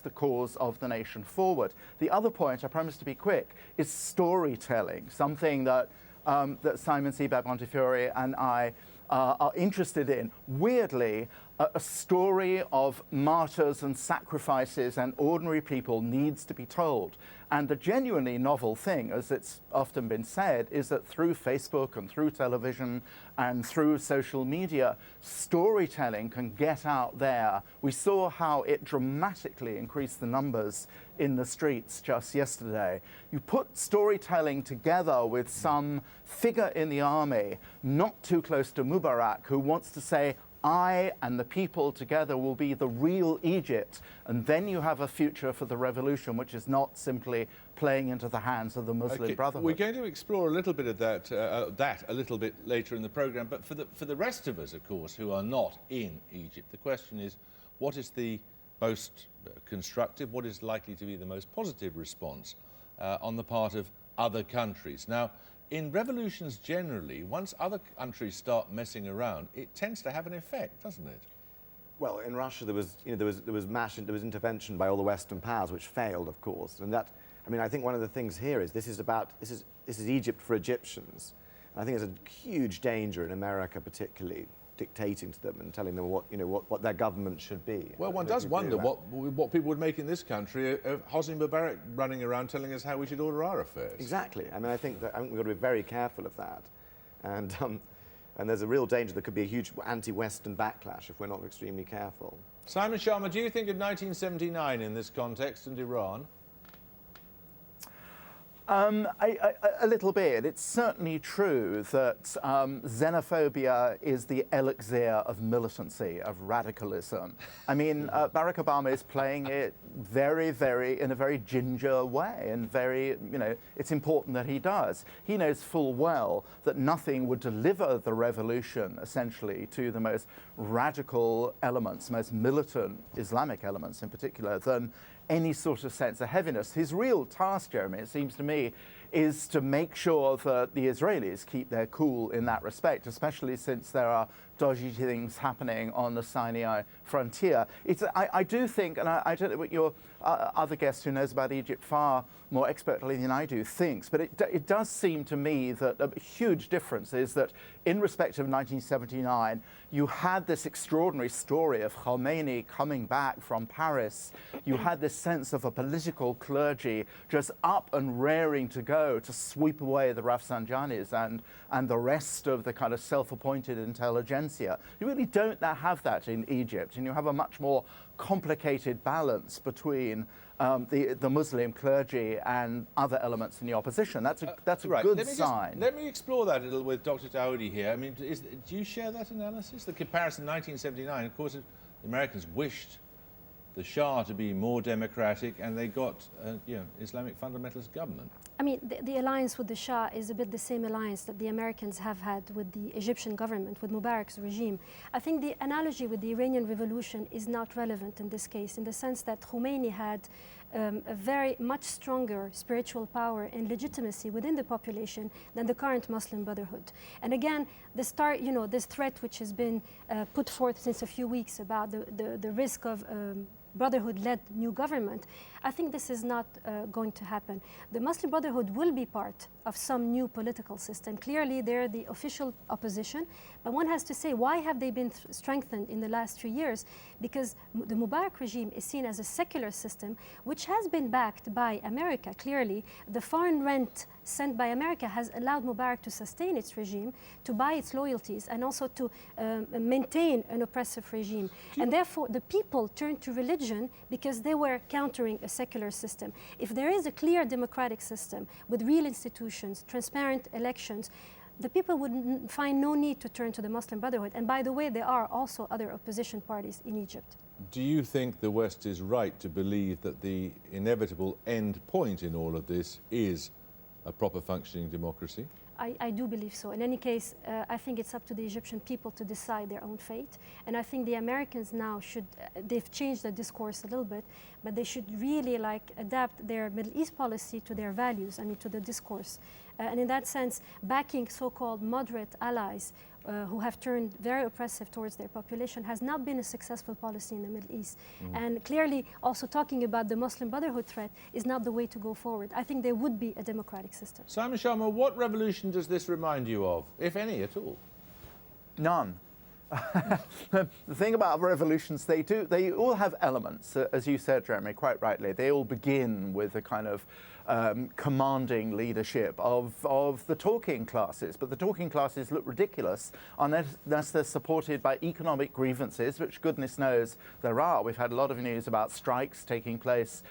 the cause of the nation forward. The other point, I promise to be quick, is storytelling, something that, that Simon Sebag Montefiore and I are interested in. Weirdly, a story of martyrs and sacrifices and ordinary people needs to be told. And the genuinely novel thing, as it's often been said, is that through Facebook and through television and through social media, storytelling can get out there. We saw how it dramatically increased the numbers in the streets just yesterday. You put storytelling together with some figure in the army, not too close to Mubarak, who wants to say, I and the people together will be the real Egypt, and then you have a future for the revolution which is not simply playing into the hands of the Muslim Brotherhood. We're going to explore a little bit of that a little bit later in the programme, but for the rest of us, of course, who are not in Egypt, the question is, what is the most constructive, what is likely to be the most positive response on the part of other countries? Now, in revolutions generally, once other countries start messing around, it tends to have an effect, doesn't it? Well, in Russia there was intervention by all the Western powers, which failed, of course. And that, I mean, I think one of the things here is this is Egypt for Egyptians. And I think there's a huge danger in America, particularly, dictating to them and telling them what their government should be. Well, one does wonder what people would make in this country of Hosni Mubarak running around telling us how we should order our affairs. Exactly. I mean, I think we've got to be very careful of that, and there's a real danger there could be a huge anti-Western backlash if we're not extremely careful. Simon Schama, do you think of 1979 in this context and Iran? A little bit. It's certainly true that xenophobia is the elixir of militancy, of radicalism. I mean, Barack Obama is playing it in a very ginger way, and it's important that he does. He knows full well that nothing would deliver the revolution, essentially, to the most radical elements, most militant Islamic elements in particular, than any sort of sense of heaviness. His real task, Jeremy, it seems to me, is to make sure that the Israelis keep their cool in that respect, especially since there are dodgy things happening on the Sinai frontier. I do think, and I don't know what your other guest who knows about Egypt far more expertly than I do thinks, but it does seem to me that a huge difference is that in respect of 1979, you had this extraordinary story of Khomeini coming back from Paris. You had this sense of a political clergy just up and raring to go to sweep away the Rafsanjanis and the rest of the kind of self-appointed intelligentsia. You really don't have that in Egypt, and you have a much more complicated balance between the Muslim clergy and other elements in the opposition. That's a right. good sign. Let me explore that a little with Dr. Daoudy here. I mean, do you share that analysis? The comparison 1979, of course, the Americans wished the Shah to be more democratic, and they got Islamic fundamentalist government. I mean, the alliance with the Shah is a bit the same alliance that the Americans have had with the Egyptian government, with Mubarak's regime. I think the analogy with the Iranian Revolution is not relevant in this case, in the sense that Khomeini had a very much stronger spiritual power and legitimacy within the population than the current Muslim Brotherhood. And again, this threat which has been put forth since a few weeks about the risk of Brotherhood-led new government, I think this is not going to happen. The Muslim Brotherhood will be part of some new political system. Clearly, they're the official opposition, but one has to say, why have they been strengthened in the last 3 years? Because the Mubarak regime is seen as a secular system, which has been backed by America. Clearly, the foreign rent sent by America has allowed Mubarak to sustain its regime, to buy its loyalties, and also to maintain an oppressive regime. And therefore, the people turned to religion because they were countering a secular system. If there is a clear democratic system with real institutions, transparent elections, the people would find no need to turn to the Muslim Brotherhood. And by the way, there are also other opposition parties in Egypt. Do you think the West is right to believe that the inevitable end point in all of this is a proper functioning democracy? I do believe so. In any case, I think it's up to the Egyptian people to decide their own fate. And I think the Americans now they've changed the discourse a little bit, but they should really adapt their Middle East policy to their values, to the discourse. And in that sense, backing so-called moderate allies who have turned very oppressive towards their population, has not been a successful policy in the Middle East. And clearly, also talking about the Muslim Brotherhood threat is not the way to go forward. I think there would be a democratic system. Simon Schama, what revolution does this remind you of, if any at all? None. The thing about revolutions, they all have elements, as you said, Jeremy, quite rightly. They all begin with a kind of commanding leadership of the talking classes. But the talking classes look ridiculous unless they're supported by economic grievances, which goodness knows there are. We've had a lot of news about strikes taking place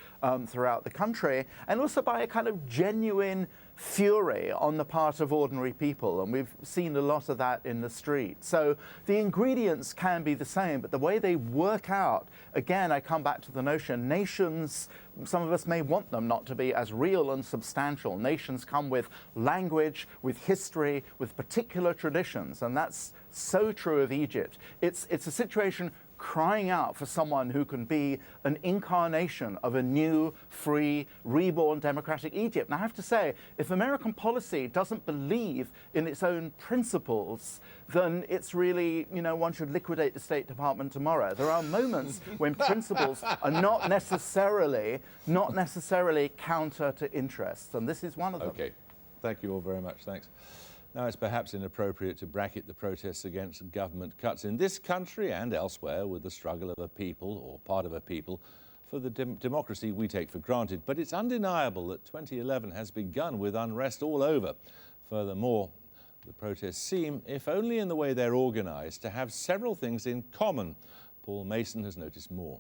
throughout the country, and also by a kind of genuine fury on the part of ordinary people, and we've seen a lot of that in the street. So the ingredients can be the same, but the way they work out, again, I come back to the notion, nations, some of us may want them not to be as real and substantial. Nations come with language, with history, with particular traditions, and that's so true of Egypt. It's a situation crying out for someone who can be an incarnation of a new, free, reborn democratic Egypt. And I have to say, if American policy doesn't believe in its own principles, then it's really, you know, one should liquidate the State Department tomorrow. There are moments when principles are not necessarily counter to interests, and this is one of them. Okay, thank you all very much, thanks. Now, it's perhaps inappropriate to bracket the protests against government cuts in this country and elsewhere with the struggle of a people, or part of a people, for the democracy we take for granted. But it's undeniable that 2011 has begun with unrest all over. Furthermore, the protests seem, if only in the way they're organised, to have several things in common. Paul Mason has noticed more.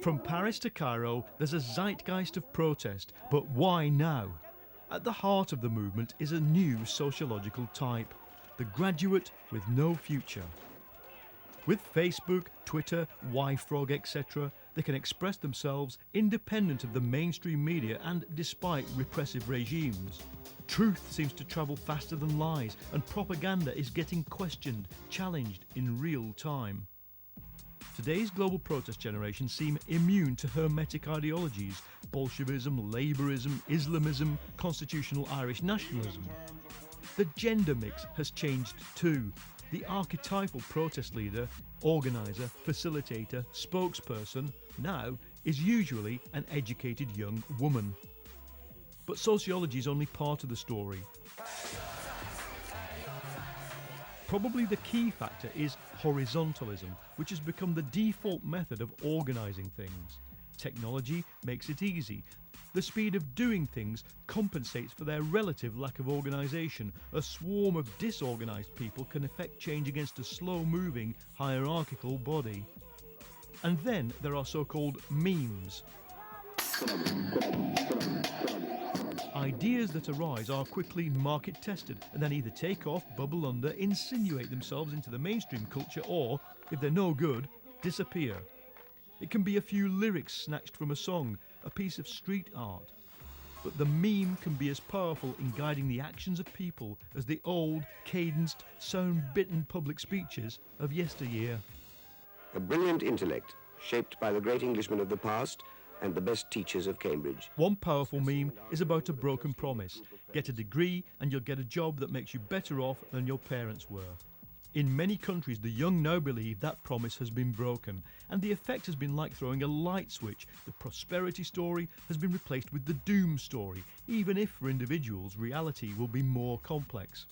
From Paris to Cairo, there's a zeitgeist of protest, but why now? At the heart of the movement is a new sociological type, the graduate with no future. With Facebook, Twitter, YFrog, etc., they can express themselves independent of the mainstream media and despite repressive regimes. Truth seems to travel faster than lies, and propaganda is getting questioned, challenged in real time. Today's global protest generation seem immune to hermetic ideologies, Bolshevism, Labourism, Islamism, constitutional Irish nationalism. The gender mix has changed too. The archetypal protest leader, organiser, facilitator, spokesperson now is usually an educated young woman. But sociology is only part of the story. Probably the key factor is horizontalism, which has become the default method of organising things. Technology makes it easy. The speed of doing things compensates for their relative lack of organisation. A swarm of disorganised people can effect change against a slow-moving, hierarchical body. And then there are so-called memes. Ideas that arise are quickly market tested and then either take off, bubble under, insinuate themselves into the mainstream culture or, if they're no good, disappear. It can be a few lyrics snatched from a song, a piece of street art. But the meme can be as powerful in guiding the actions of people as the old, cadenced, sound-bitten public speeches of yesteryear. A brilliant intellect, shaped by the great Englishmen of the past and the best teachers of Cambridge. One powerful meme is about a broken promise. Get a degree and you'll get a job that makes you better off than your parents were. In many countries, the young now believe that promise has been broken, and the effect has been like throwing a light switch. The prosperity story has been replaced with the doom story, even if for individuals reality will be more complex.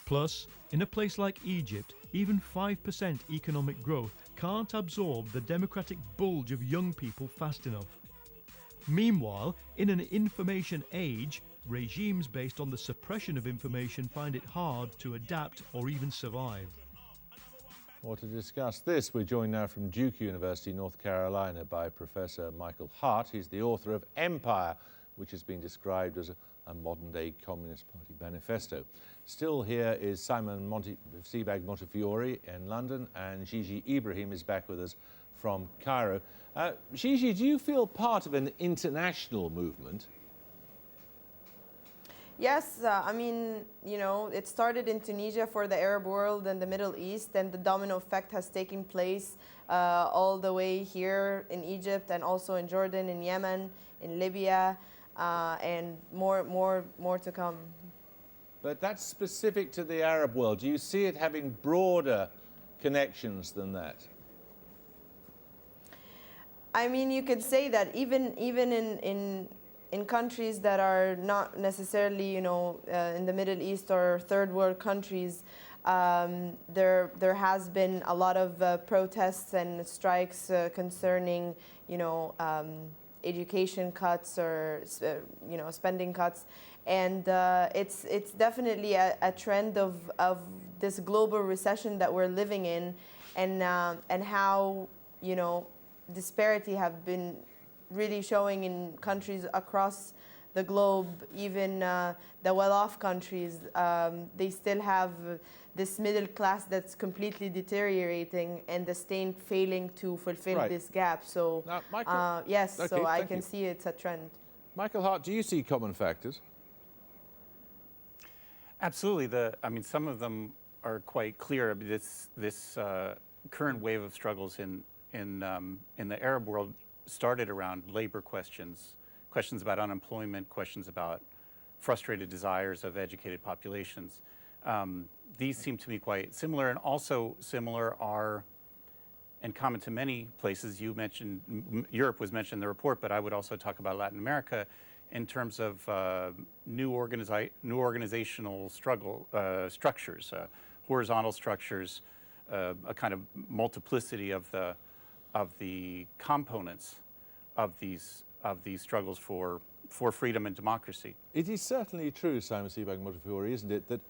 Plus, in a place like Egypt, even 5% economic growth can't absorb the democratic bulge of young people fast enough. Meanwhile, in an information age, regimes based on the suppression of information find it hard to adapt or even survive. Well, to discuss this, we're joined now from Duke University, North Carolina, by Professor Michael Hardt. He's the author of Empire, which has been described as a modern-day Communist Party manifesto. Still here is Simon Sebag Montefiore in London, and Gigi Ibrahim is back with us from Cairo. Gigi, do you feel part of an international movement? Yes, I mean, you know, it started in Tunisia for the Arab world and the Middle East, and the domino effect has taken place all the way here in Egypt, and also in Jordan, in Yemen, in Libya, and more to come. But that's specific to the Arab world. Do you see it having broader connections than that? I mean, you could say that even in countries that are not necessarily, you know, in the Middle East or third world countries, there has been a lot of protests and strikes concerning, you know, education cuts or you know, spending cuts, and it's definitely a trend of this global recession that we're living in, and how, you know, disparity have been really showing in countries across the globe. Even the well-off countries, they still have this middle class that's completely deteriorating, and the state failing to fulfill this gap. So, now, Michael, yes, okay, so I thank can you. see it's a trend. Michael Hardt, do you see common factors? Absolutely. I mean, some of them are quite clear. I mean, this current wave of struggles in the Arab world started around labor questions about unemployment, questions about frustrated desires of educated populations. These seem to me quite similar, and also similar are, and common to many places. You mentioned Europe was mentioned in the report, but I would also talk about Latin America in terms of new organizational structures, horizontal structures, a kind of multiplicity of the components of these struggles for freedom and democracy. It is certainly true, Simon Sebag Montefiore, isn't it, that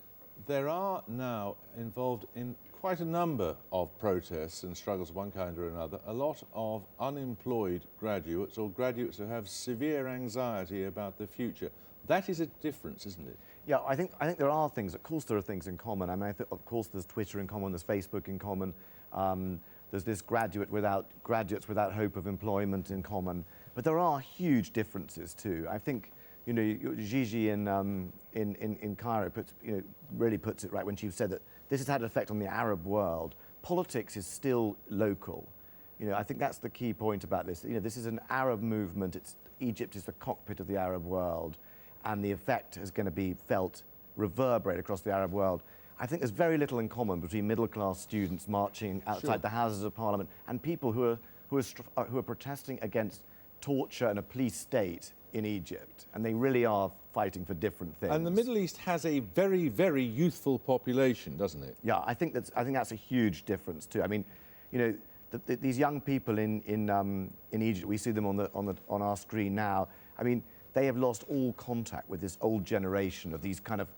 there are now involved in quite a number of protests and struggles of one kind or another, a lot of unemployed graduates or graduates who have severe anxiety about the future. That is a difference, isn't it? Yeah, I think there are things. Of course, there are things in common. I mean, of course, there's Twitter in common, there's Facebook in common. There's this graduates without hope of employment in common. But there are huge differences too. I think, you know, Gigi in Cairo really puts it right when she said that this has had an effect on the Arab world. Politics is still local. You know, I think that's the key point about this. You know, this is an Arab movement. Egypt is the cockpit of the Arab world, and the effect is going to be felt, reverberate across the Arab world. I think there's very little in common between middle-class students marching outside the Houses of Parliament and people who are protesting against torture and a police state in Egypt, and they really are fighting for different things. And the Middle East has a very, very youthful population, doesn't it? Yeah, I think that's a huge difference too. I mean, you know, these young people in Egypt, we see them on our screen now. I mean, they have lost all contact with this old generation of these kind of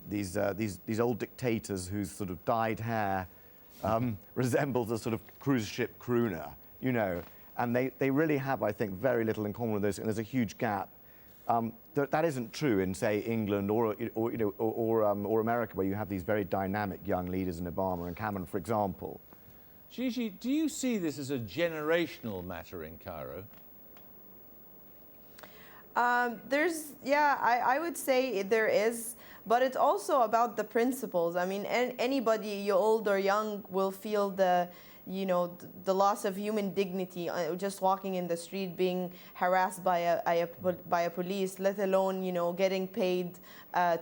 these old dictators whose sort of dyed hair resembles a sort of cruise ship crooner, you know. And they really have, I think, very little in common with this, and there's a huge gap. That isn't true in, say, England or America, where you have these very dynamic young leaders in Obama and Cameron, for example. Gigi, do you see this as a generational matter in Cairo? I would say there is, but it's also about the principles. I mean, anybody, old or young, will feel the loss of human dignity just walking in the street, being harassed by a police, let alone, you know, getting paid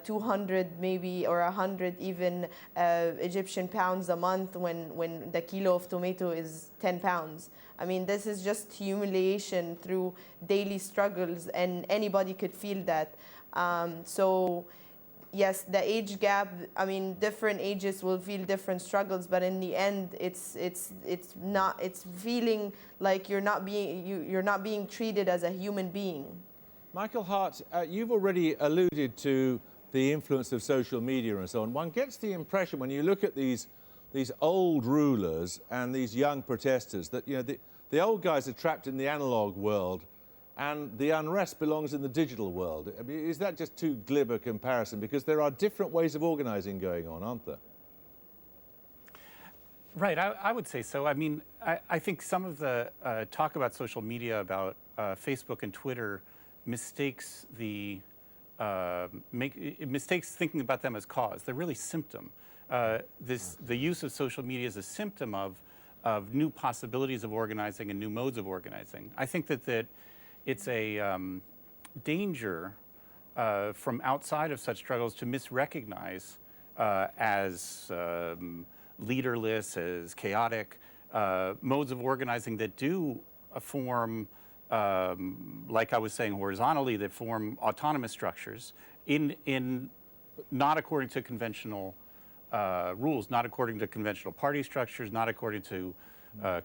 200 maybe or 100 even Egyptian pounds a month when the kilo of tomato is 10 pounds. I mean, this is just humiliation through daily struggles, and anybody could feel that. So yes, the age gap, I mean, different ages will feel different struggles, but in the end, it's feeling like you're not being treated as a human being. Michael Hardt, you've already alluded to the influence of social media and so on. One gets the impression when you look at these old rulers and these young protesters that, you know, the old guys are trapped in the analog world and the unrest belongs in the digital world. I mean, is that just too glib a comparison? Because there are different ways of organising going on, aren't there? Right, I would say so. I mean, I think some of the talk about social media, about Facebook and Twitter, mistakes the mistakes thinking about them as cause. They're really symptom. The use of social media is a symptom of new possibilities of organizing and new modes of organizing. I think that it's a danger from outside of such struggles to misrecognize as leaderless, as chaotic modes of organizing that do form, like I was saying, horizontally, that form autonomous structures in not according to conventional rules, not according to conventional party structures, not according to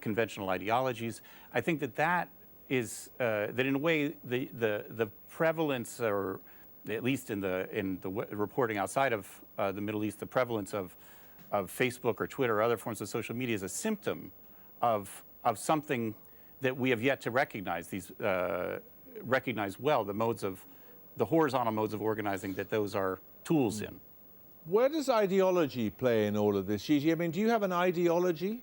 conventional ideologies. I think that is that in a way the prevalence, or at least in the reporting outside of the Middle East, the prevalence of Facebook or Twitter or other forms of social media is a symptom of something that we have yet to recognize. Recognize well the horizontal modes of organizing that those are tools in. Where does ideology play in all of this, Gigi? I mean, do you have an ideology?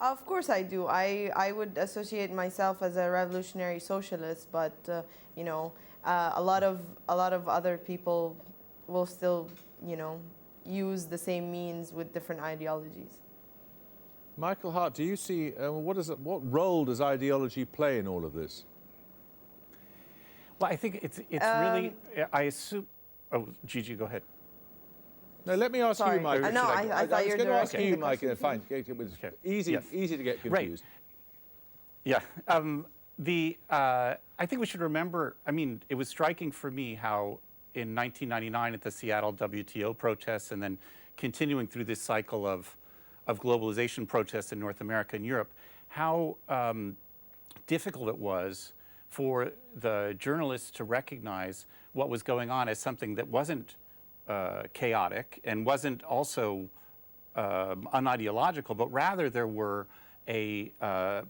Of course I do. I would associate myself as a revolutionary socialist, but you know, a lot of other people will still, you know, use the same means with different ideologies. Michael Hardt, do you see what role does ideology play in all of this? Well, I think it's really, I assume. Oh, Gigi, go ahead. No, let me ask you, Mike. No, I thought I was you were going to ask directing you, the Mike. question. Fine, it was easy to get confused. Right. Yeah. I think we should remember, I mean, it was striking for me how in 1999 at the Seattle WTO protests, and then continuing through this cycle of globalization protests in North America and Europe, how difficult it was for the journalists to recognize what was going on as something that wasn't chaotic and wasn't also unideological, but rather there were a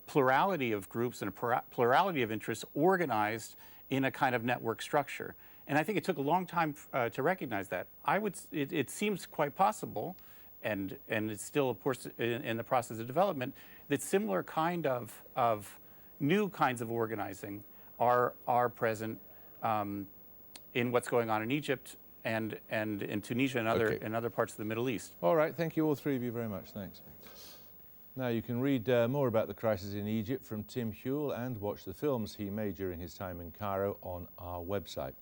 plurality of groups and a plurality of interests organized in a kind of network structure. And I think it took a long time to recognize that. It seems quite possible, and it's still, of course, in the process of development, that similar kind of new kinds of organizing are present in what's going on in Egypt and in Tunisia and other parts of the Middle East. All right, thank you all three of you very much. Thanks. Now you can read more about the crisis in Egypt from Tim Hewell and watch the films he made during his time in Cairo on our website.